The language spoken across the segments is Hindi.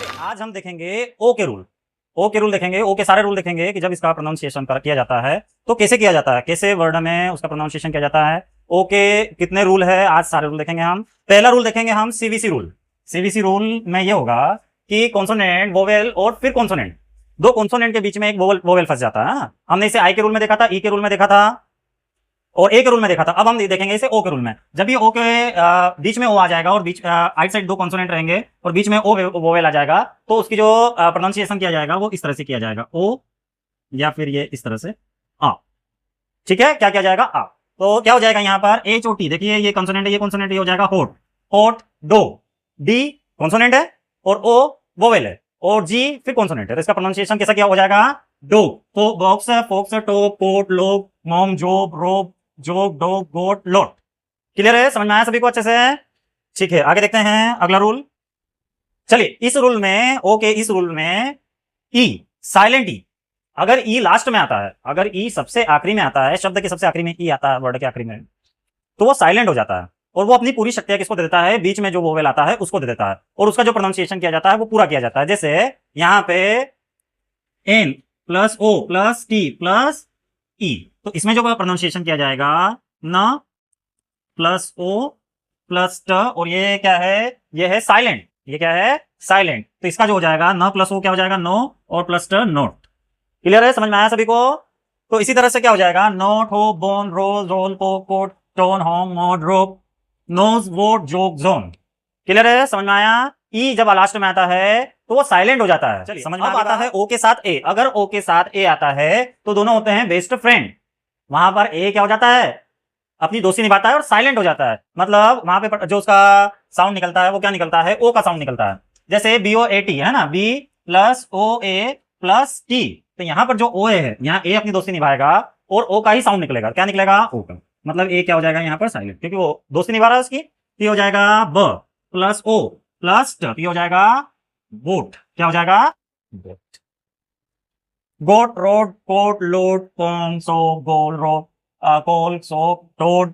आज हम देखेंगे ओ के रूल। ओ के रूल देखेंगे, ओ के सारे रूल देखेंगे कि जब इसका प्रोनाउंसिएशन किया जाता है तो कैसे किया जाता है, कैसे वर्ड में उसका प्रोनाउंसिएशन किया जाता है। ओ के कितने रूल है, आज सारे रूल देखेंगे हम। पहला रूल देखेंगे हम सीवीसी रूल। सीवीसी रूल में ये होगा कि कॉन्सोनेंट, वोवेल और फिर कॉन्सोनेंट, दो कॉन्सोनेंट के बीच में एक वोवेल फंस जाता है। हमने इसे आई के रूल में देखा था, ई के रूल में देखा था और ए के रूल में देखा था। अब हम देखेंगे इसे ओ के रूल में। जब ये ओ के बीच में ओ आ जाएगा और बीच आइट साइड दो कॉन्सोनेंट रहेंगे और बीच में ओ वोवेल आ जाएगा, तो उसकी जो प्रोनाउंसिएशन किया जाएगा वो इस तरह से किया जाएगा, ओ या फिर ये इस तरह से आ। ठीक है, क्या किया जाएगा, आ। तो क्या हो जाएगा यहाँ पर, एच ओ टी, देखिए ये कॉन्सोनेंट है, ये कॉन्सोनेंट, ये हो जाएगा होट, होट डो। डी कॉन्सोनेंट है और ओ वोवेल है और जी फिर कॉन्सोनेंट है, तो इसका प्रोनाउंसिएशन कैसा क्या हो जाएगा, डो। तो बॉक्स, फोक्स, टोप, कोट, लोग, मॉम, जोब, रोब, जोग, डोग, गोट, लोट। क्लियर है, समझ में आया सभी को अच्छे से। ठीक है, आगे देखते हैं अगला रूल। चलिए, इस रूल में, ओके, इस रूल में ई, साइलेंट ई, अगर ई लास्ट में आता है, अगर ई सबसे आखिरी में आता है, शब्द के सबसे आखिरी में ई आता है, वर्ड के आखिरी में, तो वो साइलेंट हो जाता है और वो अपनी पूरी शक्तियां किसको दे देता है, बीच में जो वोवेल आता है उसको दे देता है और उसका जो प्रोनाउंसिएशन किया जाता है वो पूरा किया जाता है। जैसे यहां पे N plus O plus T plus E, तो इसमें जो प्रोनाउंसिएशन किया जाएगा, न प्लस ओ प्लस ट, और ये क्या है, ये है साइलेंट, ये क्या है, साइलेंट। तो इसका जो हो जाएगा न प्लस ओ क्या हो जाएगा, नो, और प्लस ट नोट। क्लियर है, समझ में आया सभी को। तो इसी तरह से क्या हो जाएगा, note, hoe, bone, rose, role, po, coat, tone, home, mode, rope, nose, vote, joke, zone. Clear है, समझ में आया। ई जब लास्ट में आता है तो वो साइलेंट हो जाता है। चलिए, समझ में आता है ओ के साथ ए, अगर ओ के साथ ए आता है तो दोनों होते हैं बेस्ट फ्रेंड। वहां पर ए क्या हो जाता है, अपनी दोस्ती निभाता है और साइलेंट हो जाता है, मतलब वहां पे जो उसका साउंड निकलता है वो क्या निकलता है, ओ का साउंड निकलता है। जैसे बी ओ ए टी है ना, बी प्लस ओ ए प्लस टी, तो यहाँ पर जो ओ है, यहाँ ए अपनी दोस्ती निभाएगा और ओ का ही साउंड निकलेगा, क्या निकलेगा, ओ का, मतलब ए क्या हो जाएगा यहाँ पर, साइलेंट, क्योंकि वो दोस्ती निभा रहा है उसकी। तो हो जाएगा ब प्लस ओ प्लस ट, हो जाएगा बोट, क्या हो जाएगा, बोट। गोट, रोड, कोट, लोट, कौन, सो, गोल, रोड, कोल, सोक, टोड,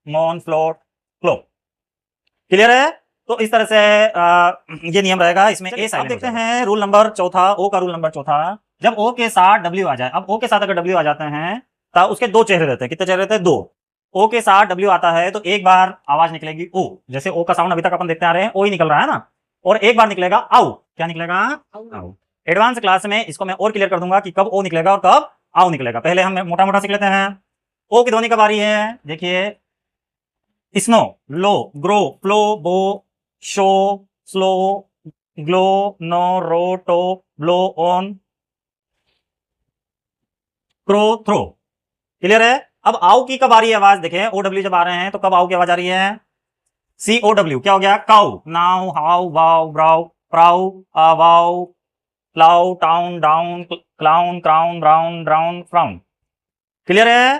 मॉन, फ्लोट, क्लो। क्लियर है। तो इस तरह से ये नियम रहेगा इसमें। ए साइलेंट देखते हैं रूल नंबर चौथा, ओ का रूल नंबर चौथा। जब ओ के साथ डब्ल्यू आ जाए, अब ओ के साथ अगर डब्ल्यू आ जाते हैं तो उसके दो चेहरे रहते हैं, कितने चेहरे रहते हैं, दो। ओ के साथ डब्ल्यू आता है तो एक बार आवाज निकलेगी ओ, जैसे ओ का साउंड अभी तक अपन देखते आ रहे हैं, ओ ही निकल रहा है ना, और एक बार निकलेगा आउ, क्या निकलेगा, आउ। एडवांस क्लास में इसको मैं और क्लियर कर दूंगा कि कब ओ निकलेगा और कब आउ निकलेगा। पहले हम मोटा मोटा सीख लेते हैं। ओ की ध्वनि कब आ रही है, देखिए, snow, low, grow, flow, bow, show, slow, glow, no, row, toe, blow, on, crow, throw. Clear है। अब आउ की कब आ रही है आवाज, देखें, ओ डब्ल्यू जब आ रहे हैं तो कब आउ की आवाज आ रही है, सी ओ डब्ल्यू, क्या हो गया, cow, now, how, wow, brow, prow, wow, plough, town, down, clown, crown, round, drown, frown. Clear है।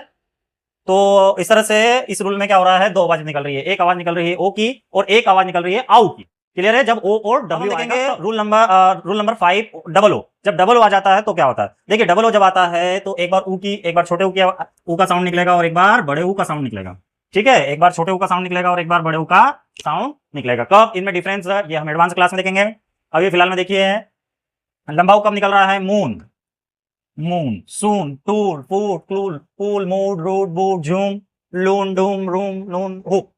तो इस तरह से इस रूल में क्या हो रहा है, दो आवाज निकल रही है, एक आवाज निकल रही है ओ की और एक आवाज निकल रही है आउ की। क्लियर है। जब ओ और डब्ल्यू देखेंगे, रूल नंबर 5, डबल ओ। जब डबल ओ आ जाता है तो क्या होता है, देखिए, डबल ओ जब आता है तो एक बार ऊ की, एक बार छोटे ऊ का साउंड निकलेगा और एक बार बड़े ऊ का साउंड निकलेगा। ठीक है, एक बार छोटे ऊ का साउंड निकलेगा और एक बार बड़े ऊ का साउंड निकलेगा। कब, इनमें डिफरेंस ये हम एडवांस क्लास में देखेंगे। अभी फिलहाल में देखिए, लंबा ऊ कब निकल रहा है, मून, मून, सून, टूर, फूट, क्लूल, पूल, मूड, रूट, बूट, झूम, लून, डूम, रूम, नून, हुक।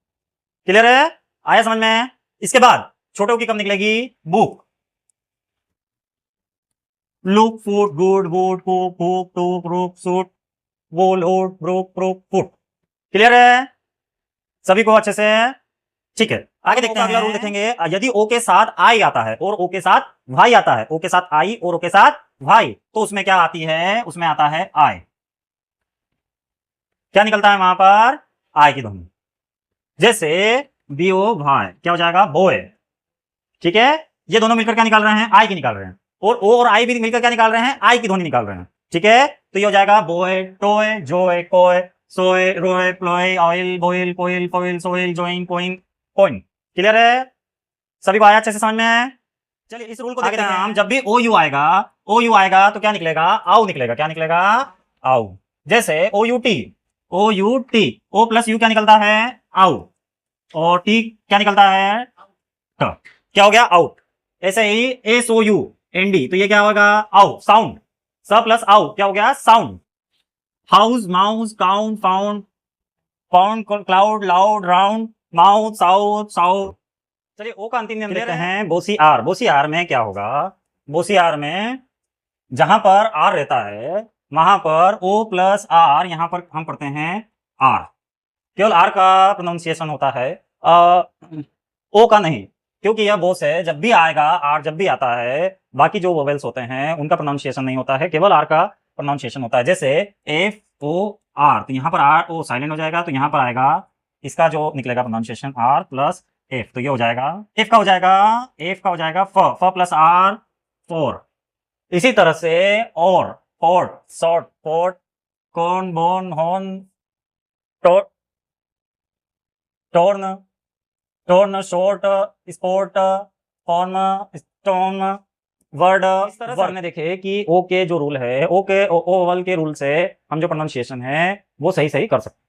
क्लियर है, आया समझ में। इसके बाद छोटे की कब निकलेगी, बुक, लुक, फूट, गुड, बूट, कुक, हुक, टूक, रुक, सूट, वोल, होट, ब्रोक, प्रोक, फुट। क्लियर है सभी को अच्छे से। ठीक है, आगे देखते हैं, अगला रूल देखेंगे। यदि ओ के साथ आई आता है और ओ के साथ भाई आता है, ओ के साथ आई और ओ के साथ भाई, तो उसमें क्या आती है, उसमें आता है आई, क्या निकलता है वहां पर, आई की ध्वनि। जैसे बी ओ भाई, क्या हो जाएगा, बोय। ठीक है, ये दोनों मिलकर क्या निकाल रहे हैं, आई की निकाल रहे हैं, और ओ और आई भी मिलकर क्या निकाल रहे हैं, आई की ध्वनि निकाल रहे हैं। ठीक है, तो ये हो जाएगा बोय, toy, joy, coy, soy, Roy, ploy, oil, boil, coil, poil, soil, join, coin, coin. Clear है, सभी को आया अच्छे से समझ में। चलिए, इस रूल को देखते हैं हम। जब भी ओ यू आएगा, ओ यू आएगा तो क्या निकलेगा, आउ निकलेगा, क्या निकलेगा, आउ। जैसे O U T, O U T, O plus U क्या निकलता है, आउ, और टी क्या निकलता है, ट, क्या हो गया, आउट। ऐसे ही SOU ND, तो ये क्या होगा? आउ, साउंड। स प्लस आउ क्या हो गया? Sound. House, mouse, count, found, pound, cloud, loud, round, mouth, south, south. चलिए ओ का अंतिम नियम देखते हैं, बोसी आर। बोसी आर में क्या होगा? बोसी आर में जहां पर आर रहता है वहां पर ओ प्लस आर, यहां पर हम पढ़ते हैं आर। केवल आर का प्रोनाउंसिएशन होता है, ओ का नहीं, क्योंकि यह बोस है। जब भी आएगा आर, जब भी आता है, बाकी जो वोवेल्स होते हैं उनका प्रोनाउंसिएशन नहीं होता है, केवल आर का प्रोनाउंसिएशन होता है। जैसे एफ ओ आर, तो यहाँ पर आर ओ साइलेंट हो जाएगा, तो यहाँ पर आएगा इसका जो निकलेगा प्रोनाउंसिएशन आर प्लस एफ, तो ये हो जाएगा एफ का हो जाएगा, एफ का हो जाएगा फ प्लस आर, फोर। इसी तरह से और port, short, port, corn, bone, horn, torn, torn, short, sport, form, stone, word. इस तरह वर्ड में देखे कि ओ के जो रूल है, ओ के ओ वल के रूल से हम जो प्रोनाउंसिएशन है वो सही सही कर सकते हैं।